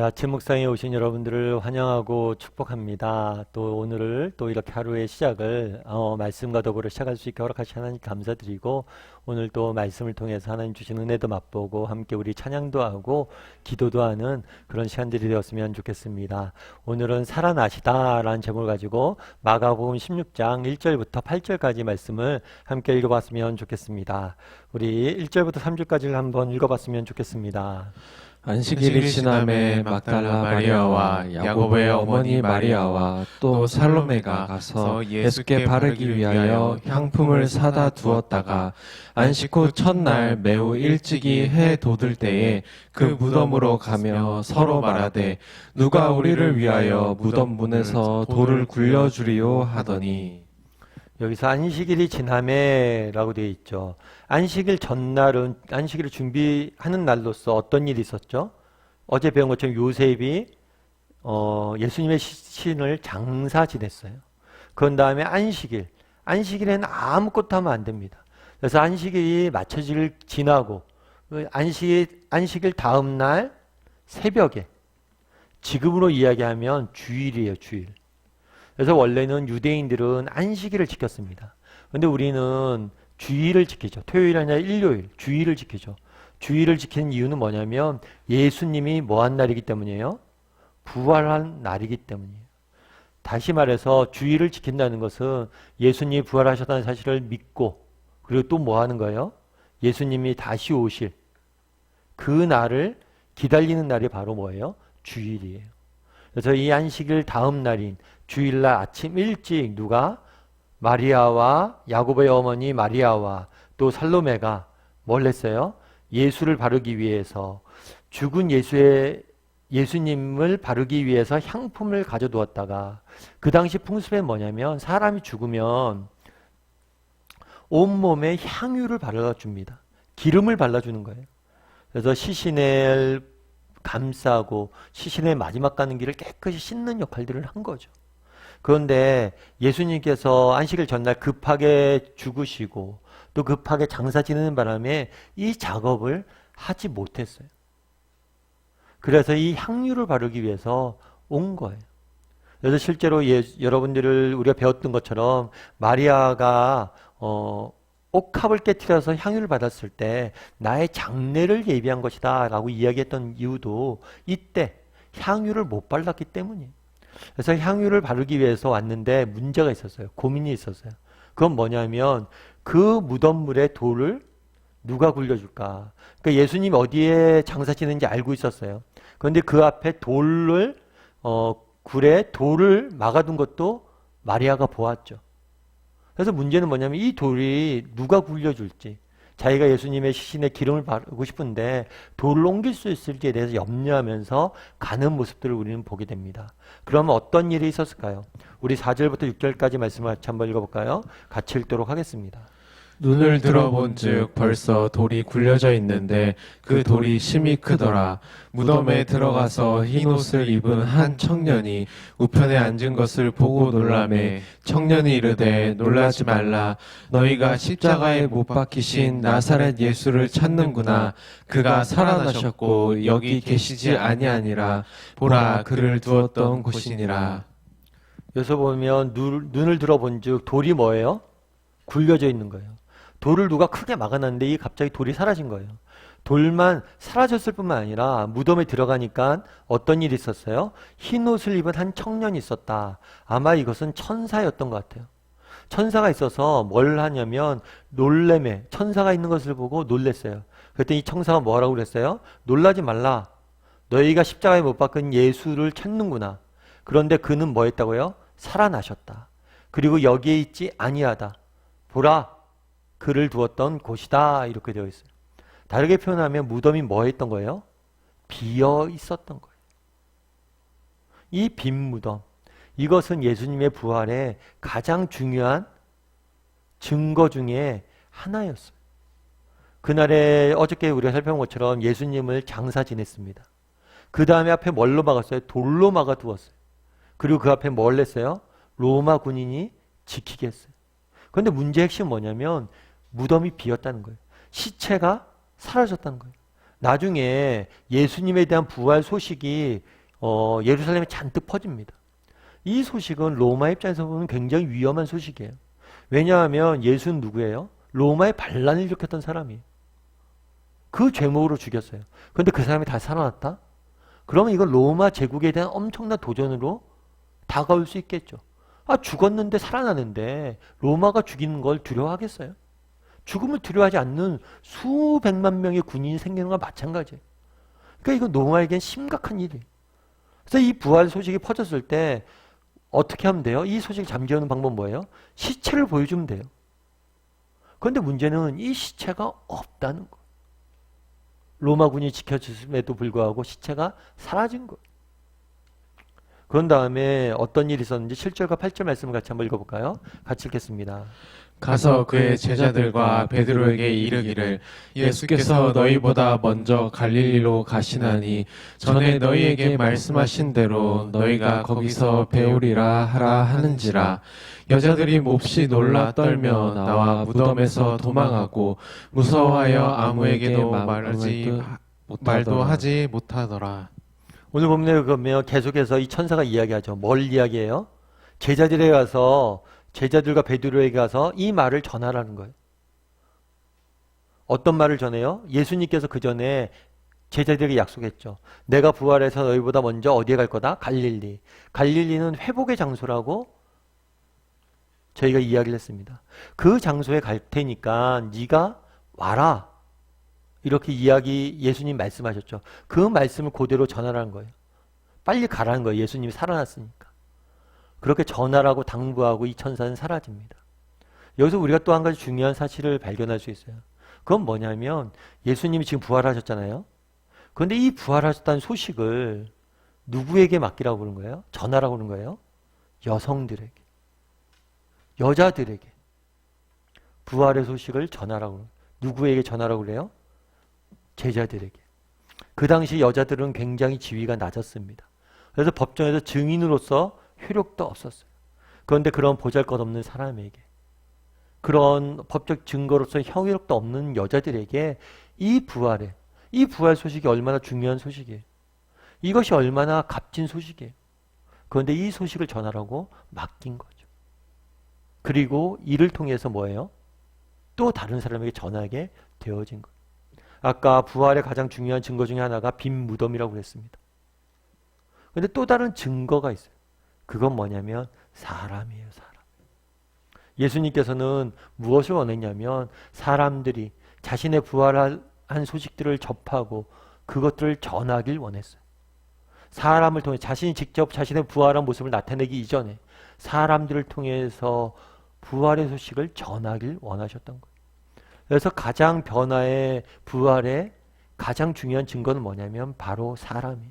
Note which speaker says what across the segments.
Speaker 1: 아침 묵상에 오신 여러분들을 환영하고 축복합니다. 또 오늘을 또 이렇게 하루의 시작을 말씀과 더불어 시작할 수 있게 허락하신 하나님 감사드리고, 오늘 또 말씀을 통해서 하나님 주신 은혜도 맛보고 함께 우리 찬양도 하고 기도도 하는 그런 시간들이 되었으면 좋겠습니다. 오늘은 살아나시다 라는 제목을 가지고 마가복음 16장 1절부터 8절까지 말씀을 함께 읽어봤으면 좋겠습니다. 우리 1절부터 3절까지를 한번 읽어봤으면 좋겠습니다.
Speaker 2: 안식일이 지남에 막달라 마리아와 야고보의 어머니 마리아와 또 살로메가 가서 예수께 바르기 위하여 향품을 사다 두었다가 안식 후 첫날 매우 일찍이 해 돋을 때에 그 무덤으로 가며 서로 말하되 누가 우리를 위하여 무덤 문에서 돌을 굴려주리요 하더니.
Speaker 1: 여기서 안식일이 지남에 라고 되어 있죠. 안식일 전날은 안식일을 준비하는 날로서 어떤 일이 있었죠? 어제 배운 것처럼 요셉이 예수님의 시신을 장사 지냈어요. 그런 다음에 안식일에는 아무것도 하면 안 됩니다. 그래서 안식일이 맞춰질 지나고 안식일 다음 날 새벽에, 지금으로 이야기하면 주일이에요, 주일. 그래서 원래는 유대인들은 안식일을 지켰습니다. 그런데 우리는 주일을 지키죠. 토요일 아니라 일요일, 주일을 지키죠. 주일을 지키는 이유는 뭐냐면 예수님이 뭐한 날이기 때문이에요? 부활한 날이기 때문이에요. 다시 말해서 주일을 지킨다는 것은 예수님이 부활하셨다는 사실을 믿고, 그리고 또 뭐 하는 거예요? 예수님이 다시 오실 그 날을 기다리는 날이 바로 뭐예요? 주일이에요. 그래서 이 안식일 다음 날인 주일날 아침 일찍 누가? 마리아와 야고보의 어머니 마리아와 또 살로메가 뭘 했어요? 예수를 바르기 위해서, 죽은 예수님을 바르기 위해서 향품을 가져두었다가, 그 당시 풍습에 뭐냐면 사람이 죽으면 온몸에 향유를 발라줍니다. 기름을 발라주는 거예요. 그래서 시신을 감싸고 시신의 마지막 가는 길을 깨끗이 씻는 역할들을 한 거죠. 그런데 예수님께서 안식일 전날 급하게 죽으시고 또 급하게 장사 지내는 바람에 이 작업을 하지 못했어요. 그래서 이 향유를 바르기 위해서 온 거예요. 그래서 실제로 여러분들을 우리가 배웠던 것처럼 마리아가 옥합을 깨트려서 향유를 받았을 때 나의 장례를 예비한 것이다 라고 이야기했던 이유도 이때 향유를 못 발랐기 때문이에요. 그래서 향유를 바르기 위해서 왔는데 문제가 있었어요. 고민이 있었어요. 그건 뭐냐면 그 무덤물에 돌을 누가 굴려줄까? 그러니까 예수님이 어디에 장사 지는지 알고 있었어요. 그런데 그 앞에 굴에 돌을 막아둔 것도 마리아가 보았죠. 그래서 문제는 뭐냐면 이 돌이 누가 굴려줄지, 자기가 예수님의 시신에 기름을 바르고 싶은데 돌을 옮길 수 있을지에 대해서 염려하면서 가는 모습들을 우리는 보게 됩니다. 그러면 어떤 일이 있었을까요? 우리 4절부터 6절까지 말씀을 같이 한번 읽어볼까요? 같이 읽도록 하겠습니다.
Speaker 2: 눈을 들어본즉 벌써 돌이 굴려져 있는데 그 돌이 심히 크더라. 무덤에 들어가서 흰옷을 입은 한 청년이 우편에 앉은 것을 보고 놀라매 청년이 이르되 놀라지 말라. 너희가 십자가에 못 박히신 나사렛 예수를 찾는구나. 그가 살아나셨고 여기 계시지 아니하니라. 보라, 그를 두었던 곳이니라.
Speaker 1: 여기서 보면 눈을 들어본즉 돌이 뭐예요? 굴려져 있는 거예요. 돌을 누가 크게 막아놨는데 이 갑자기 돌이 사라진 거예요. 돌만 사라졌을 뿐만 아니라 무덤에 들어가니까 어떤 일이 있었어요? 흰 옷을 입은 한 청년이 있었다. 아마 이것은 천사였던 것 같아요. 천사가 있어서 뭘 하냐면 놀래매, 천사가 있는 것을 보고 놀랬어요. 그랬더니 이 천사가 뭐라고 그랬어요? 놀라지 말라. 너희가 십자가에 못 박은 예수를 찾는구나. 그런데 그는 뭐 했다고요? 살아나셨다. 그리고 여기에 있지 아니하다. 보라, 그를 두었던 곳이다. 이렇게 되어 있어요. 다르게 표현하면 무덤이 뭐 했던 거예요? 비어 있었던 거예요. 이 빈 무덤, 이것은 예수님의 부활의 가장 중요한 증거 중에 하나였어요. 그날에 어저께 우리가 살펴본 것처럼 예수님을 장사 지냈습니다. 그 다음에 앞에 뭘로 막았어요? 돌로 막아 두었어요. 그리고 그 앞에 뭘 했어요? 로마 군인이 지키게 했어요. 그런데 문제의 핵심은 뭐냐면 무덤이 비었다는 거예요. 시체가 사라졌다는 거예요. 나중에 예수님에 대한 부활 소식이 예루살렘에 잔뜩 퍼집니다. 이 소식은 로마 입장에서 보면 굉장히 위험한 소식이에요. 왜냐하면 예수는 누구예요? 로마의 반란을 일으켰던 사람이에요. 그 죄목으로 죽였어요. 그런데 그 사람이 다시 살아났다? 그러면 이건 로마 제국에 대한 엄청난 도전으로 다가올 수 있겠죠. 아, 죽었는데 살아나는데 로마가 죽이는 걸 두려워하겠어요? 죽음을 두려워하지 않는 수백만 명의 군인이 생기는 건 마찬가지예요. 그러니까 이건 로마에겐 심각한 일이에요. 그래서 이 부활 소식이 퍼졌을 때 어떻게 하면 돼요? 이 소식을 잠재우는 방법은 뭐예요? 시체를 보여주면 돼요. 그런데 문제는 이 시체가 없다는 거예요. 로마군이 지켜줬음에도 불구하고 시체가 사라진 거예요. 그런 다음에 어떤 일이 있었는지 7절과 8절 말씀을 같이 한번 읽어볼까요? 같이 읽겠습니다.
Speaker 2: 가서 그의 제자들과 베드로에게 이르기를 예수께서 너희보다 먼저 갈릴리로 가시나니 전에 너희에게 말씀하신 대로 너희가 거기서 배우리라 하라 하는지라. 여자들이 몹시 놀라 떨며 나와 무덤에서 도망하고 무서워하여 아무에게도 말도 하지 못하더라.
Speaker 1: 오늘 본문에 보면 계속해서 이 천사가 이야기하죠. 뭘 이야기해요? 제자들에 가서 제자들과 베드로에게 가서 이 말을 전하라는 거예요. 어떤 말을 전해요? 예수님께서 그 전에 제자들에게 약속했죠. 내가 부활해서 너희보다 먼저 어디에 갈 거다? 갈릴리. 갈릴리는 회복의 장소라고 저희가 이야기를 했습니다. 그 장소에 갈 테니까 네가 와라. 이렇게 예수님 말씀하셨죠. 그 말씀을 그대로 전하라는 거예요. 빨리 가라는 거예요. 예수님이 살아났으니까. 그렇게 전하라고 당부하고 이 천사는 사라집니다. 여기서 우리가 또 한 가지 중요한 사실을 발견할 수 있어요. 그건 뭐냐면 예수님이 지금 부활하셨잖아요. 그런데 이 부활하셨다는 소식을 누구에게 맡기라고 그런 거예요? 전하라고 그런 거예요? 여성들에게. 여자들에게. 부활의 소식을 전하라고 그래요. 누구에게 전하라고 그래요? 제자들에게. 그 당시 여자들은 굉장히 지위가 낮았습니다. 그래서 법정에서 증인으로서 효력도 없었어요. 그런데 그런 보잘것없는 사람에게, 그런 법적 증거로서 효력도 없는 여자들에게 이 부활 소식이 얼마나 중요한 소식이에요. 이것이 얼마나 값진 소식이에요. 그런데 이 소식을 전하라고 맡긴 거죠. 그리고 이를 통해서 뭐예요? 또 다른 사람에게 전하게 되어진 거예요. 아까 부활의 가장 중요한 증거 중에 하나가 빈 무덤이라고 그랬습니다. 그런데 또 다른 증거가 있어요. 그건 뭐냐면 사람이에요. 사람. 예수님께서는 무엇을 원했냐면 사람들이 자신의 부활한 소식들을 접하고 그것들을 전하길 원했어요. 사람을 통해 자신이 직접 자신의 부활한 모습을 나타내기 이전에 사람들을 통해서 부활의 소식을 전하길 원하셨던 거예요. 그래서 가장 변화의 부활의 가장 중요한 증거는 뭐냐면 바로 사람이에요.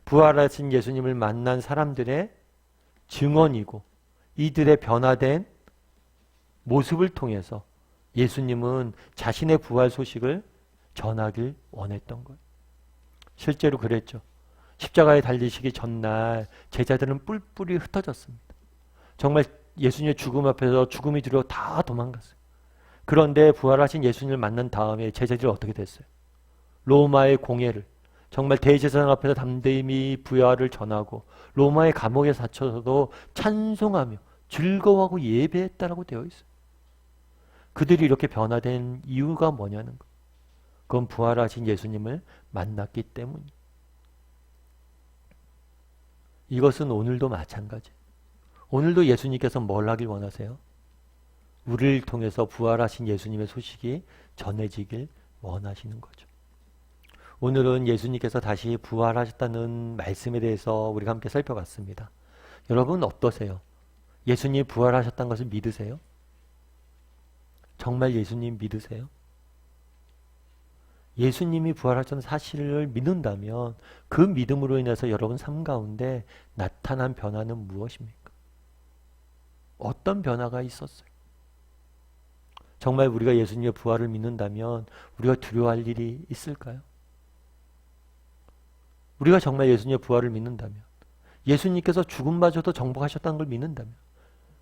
Speaker 1: 부활하신 예수님을 만난 사람들의 증언이고 이들의 변화된 모습을 통해서 예수님은 자신의 부활 소식을 전하길 원했던 거예요. 실제로 그랬죠. 십자가에 달리시기 전날 제자들은 뿔뿔이 흩어졌습니다. 정말 예수님의 죽음 앞에서 죽음이 두려워 다 도망갔어요. 그런데 부활하신 예수님을 만난 다음에 제자들이 어떻게 됐어요? 로마의 공예를, 정말 대제사장 앞에서 담대히 부활을 전하고 로마의 감옥에 갇혀서도 찬송하며 즐거워하고 예배했다라고 되어 있어요. 그들이 이렇게 변화된 이유가 뭐냐는 거예요. 그건 부활하신 예수님을 만났기 때문이에요. 이것은 오늘도 마찬가지예요. 오늘도 예수님께서 뭘 하길 원하세요? 우리를 통해서 부활하신 예수님의 소식이 전해지길 원하시는 거죠. 오늘은 예수님께서 다시 부활하셨다는 말씀에 대해서 우리가 함께 살펴봤습니다. 여러분 어떠세요? 예수님이 부활하셨다는 것을 믿으세요? 정말 예수님 믿으세요? 예수님이 부활하셨다는 사실을 믿는다면 그 믿음으로 인해서 여러분 삶 가운데 나타난 변화는 무엇입니까? 어떤 변화가 있었어요? 정말 우리가 예수님의 부활을 믿는다면 우리가 두려워할 일이 있을까요? 우리가 정말 예수님의 부활을 믿는다면, 예수님께서 죽음마저도 정복하셨다는 걸 믿는다면,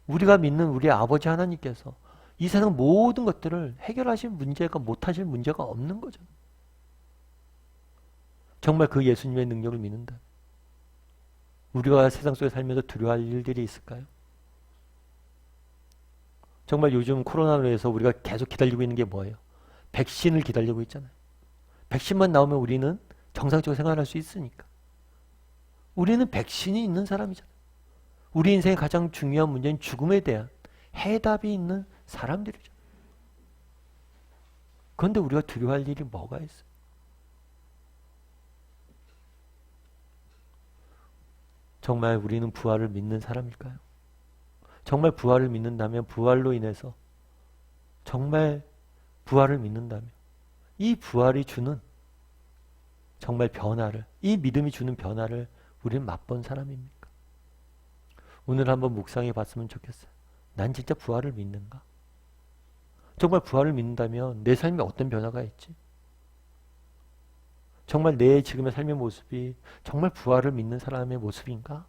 Speaker 1: 우리가 믿는 우리 아버지 하나님께서 이 세상 모든 것들을 해결하실 문제가, 못하실 문제가 없는 거죠. 정말 그 예수님의 능력을 믿는다면. 우리가 세상 속에 살면서 두려워할 일들이 있을까요? 정말 요즘 코로나로 해서 우리가 계속 기다리고 있는 게 뭐예요? 백신을 기다리고 있잖아요. 백신만 나오면 우리는 정상적으로 생활할 수 있으니까. 우리는 백신이 있는 사람이잖아요. 우리 인생의 가장 중요한 문제는 죽음에 대한 해답이 있는 사람들이죠. 그런데 우리가 두려워할 일이 뭐가 있어요? 정말 우리는 부활을 믿는 사람일까요? 정말 부활을 믿는다면 부활로 인해서 정말 부활을 믿는다면 이 부활이 주는 정말 변화를, 이 믿음이 주는 변화를 우리는 맛본 사람입니까? 오늘 한번 묵상해 봤으면 좋겠어요. 난 진짜 부활을 믿는가? 정말 부활을 믿는다면 내 삶에 어떤 변화가 있지? 정말 내 지금의 삶의 모습이 정말 부활을 믿는 사람의 모습인가?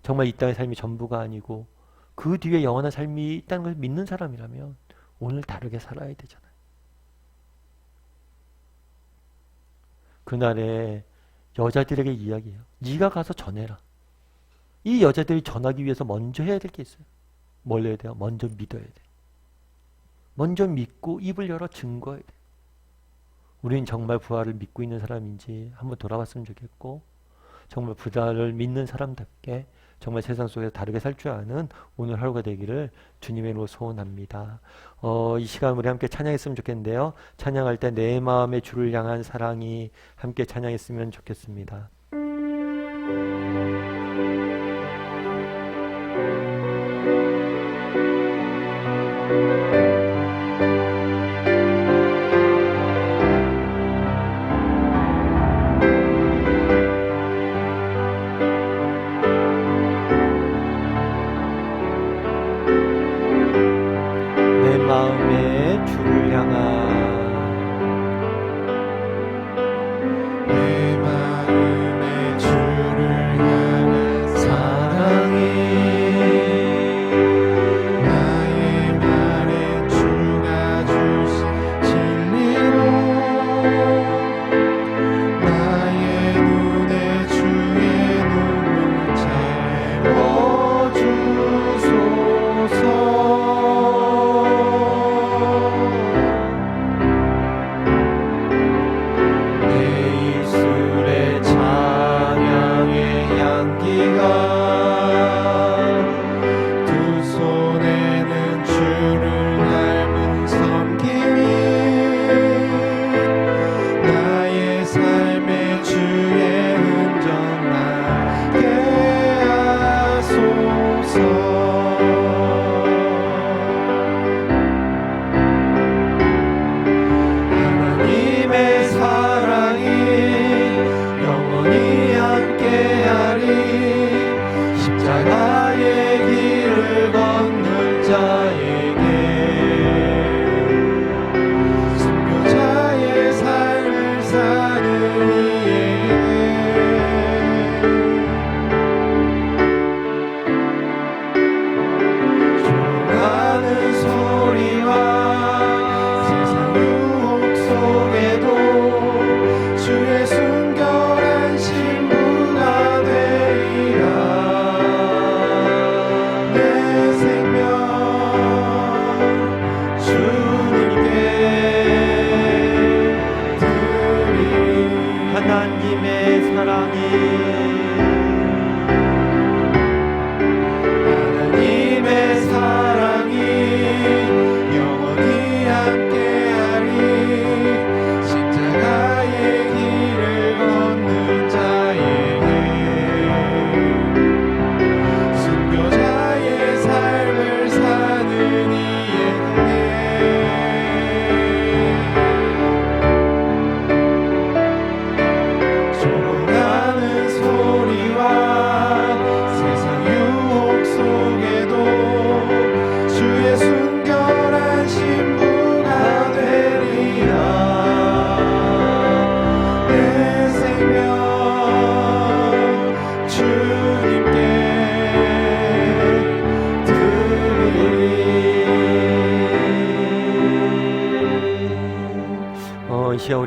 Speaker 1: 정말 이 땅의 삶이 전부가 아니고 그 뒤에 영원한 삶이 있다는 걸 믿는 사람이라면 오늘 다르게 살아야 되잖아요. 그날에 여자들에게 이야기해요. 네가 가서 전해라. 이 여자들이 전하기 위해서 먼저 해야 될 게 있어요. 뭘 해야 돼요? 먼저 믿어야 돼요. 먼저 믿고 입을 열어 증거해야 돼요. 우리는 정말 부활을 믿고 있는 사람인지 한번 돌아봤으면 좋겠고 정말 부활을 믿는 사람답게 정말 세상 속에서 다르게 살 줄 아는 오늘 하루가 되기를 주님의 이름으로 소원합니다. 이 시간 우리 함께 찬양했으면 좋겠는데요. 찬양할 때 내 마음의 주를 향한 사랑이 함께 찬양했으면 좋겠습니다. 내 마음의 주를 향한
Speaker 2: 내 마음의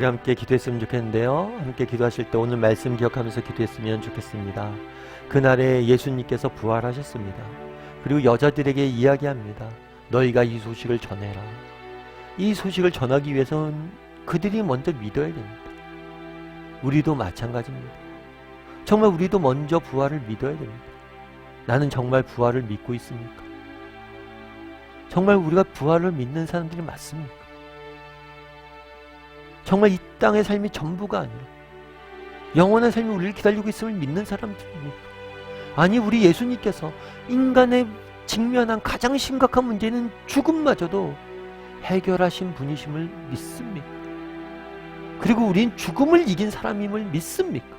Speaker 1: 우리 함께 기도했으면 좋겠는데요. 함께 기도하실 때 오늘 말씀 기억하면서 기도했으면 좋겠습니다. 그날에 예수님께서 부활하셨습니다. 그리고 여자들에게 이야기합니다. 너희가 이 소식을 전해라. 이 소식을 전하기 위해서는 그들이 먼저 믿어야 됩니다. 우리도 마찬가지입니다. 정말 우리도 먼저 부활을 믿어야 됩니다. 나는 정말 부활을 믿고 있습니까? 정말 우리가 부활을 믿는 사람들이 맞습니까? 정말 이 땅의 삶이 전부가 아니라 영원한 삶이 우리를 기다리고 있음을 믿는 사람들입니까? 아니, 우리 예수님께서 인간의 직면한 가장 심각한 문제는 죽음마저도 해결하신 분이심을 믿습니까? 그리고 우린 죽음을 이긴 사람임을 믿습니까?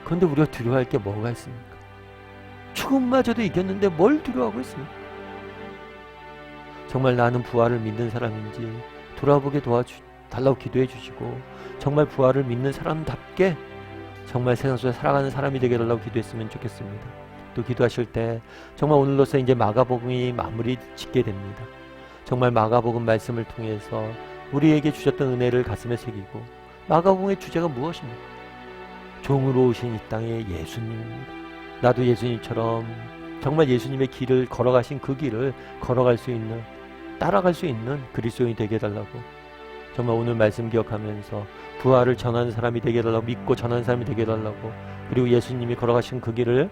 Speaker 1: 그런데 우리가 두려워할 게 뭐가 있습니까? 죽음마저도 이겼는데 뭘 두려워하고 있습니까? 정말 나는 부활을 믿는 사람인지 돌아보게 도와달라고 기도해 주시고, 정말 부활을 믿는 사람답게 정말 세상 속에 살아가는 사람이 되게 해달라고 기도했으면 좋겠습니다. 또 기도하실 때 정말 오늘로서 이제 마가복음이 마무리 짓게 됩니다. 정말 마가복음 말씀을 통해서 우리에게 주셨던 은혜를 가슴에 새기고, 마가복음의 주제가 무엇입니까? 종으로 오신 이 땅의 예수님입니다. 나도 예수님처럼 정말 예수님의 길을 걸어가신 그 길을 걸어갈 수 있는, 따라갈 수 있는 그리스도인이 되게 해달라고, 정말 오늘 말씀 기억하면서 부활을 전하는 사람이 되게 해달라고, 믿고 전하는 사람이 되게 해달라고, 그리고 예수님이 걸어가신 그 길을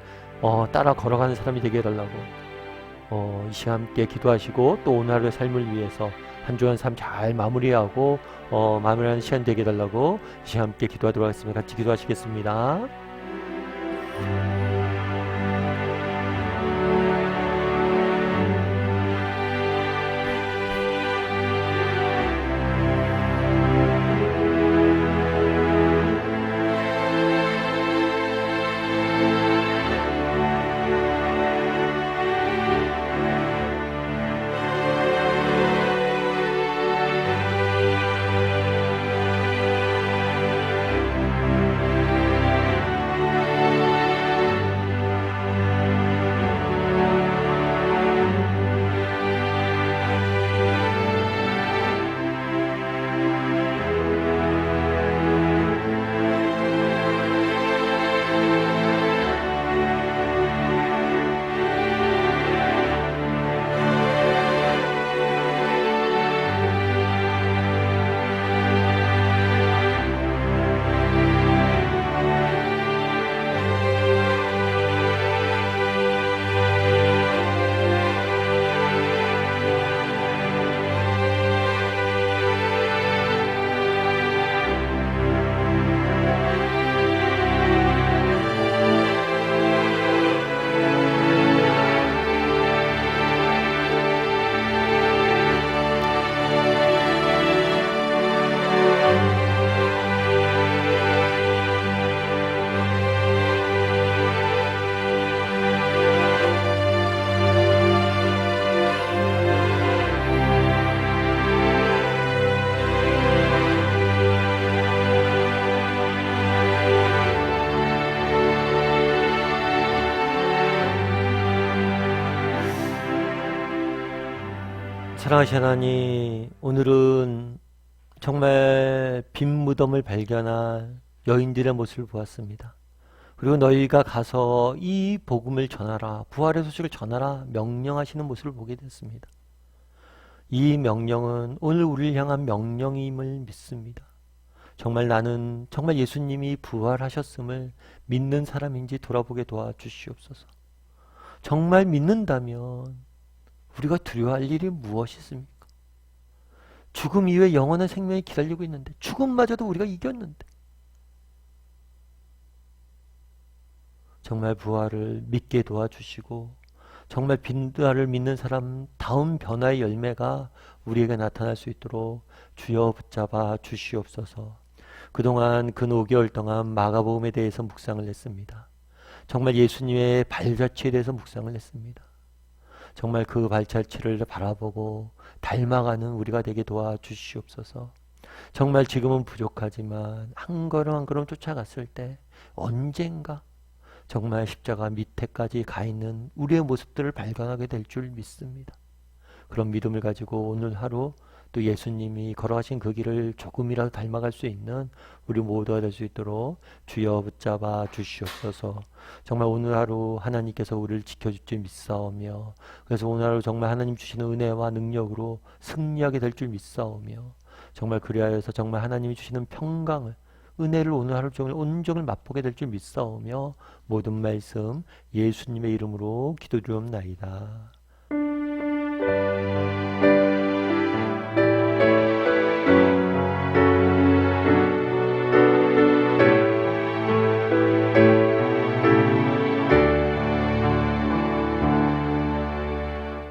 Speaker 1: 따라 걸어가는 사람이 되게 해달라고 이 시간 함께 기도하시고, 또 오늘 하루의 삶을 위해서 한 주간 삶 잘 마무리하고 마무리하는 시간 되게 해달라고 이 시간 함께 기도하도록 하겠습니다. 같이 기도하시겠습니다. 사랑하신 하나님, 오늘은 정말 빈 무덤을 발견한 여인들의 모습을 보았습니다. 그리고 너희가 가서 이 복음을 전하라, 부활의 소식을 전하라 명령하시는 모습을 보게 됐습니다. 이 명령은 오늘 우리를 향한 명령임을 믿습니다. 정말 나는 정말 예수님이 부활하셨음을 믿는 사람인지 돌아보게 도와주시옵소서. 정말 믿는다면 우리가 두려워할 일이 무엇이 있습니까? 죽음 이후에 영원한 생명이 기다리고 있는데, 죽음마저도 우리가 이겼는데, 정말 부활을 믿게 도와주시고, 정말 부활을 믿는 사람 다음 변화의 열매가 우리에게 나타날 수 있도록 주여 붙잡아 주시옵소서. 그동안 근 5개월 동안 마가복음에 대해서 묵상을 했습니다. 정말 예수님의 발자취에 대해서 묵상을 했습니다. 정말 그 발자취를 바라보고 닮아가는 우리가 되게 도와주시옵소서. 정말 지금은 부족하지만 한 걸음 한 걸음 쫓아갔을 때 언젠가 정말 십자가 밑에까지 가 있는 우리의 모습들을 발견하게 될 줄 믿습니다. 그런 믿음을 가지고 오늘 하루 또 예수님이 걸어가신 그 길을 조금이라도 닮아갈 수 있는 우리 모두가 될 수 있도록 주여 붙잡아 주시옵소서. 정말 오늘 하루 하나님께서 우리를 지켜줄 줄 믿사오며, 그래서 오늘 하루 정말 하나님 주시는 은혜와 능력으로 승리하게 될 줄 믿사오며, 정말 그리하여서 정말 하나님이 주시는 평강을, 은혜를 오늘 하루 종일 온종일 맛보게 될 줄 믿사오며, 모든 말씀 예수님의 이름으로 기도드리옵나이다.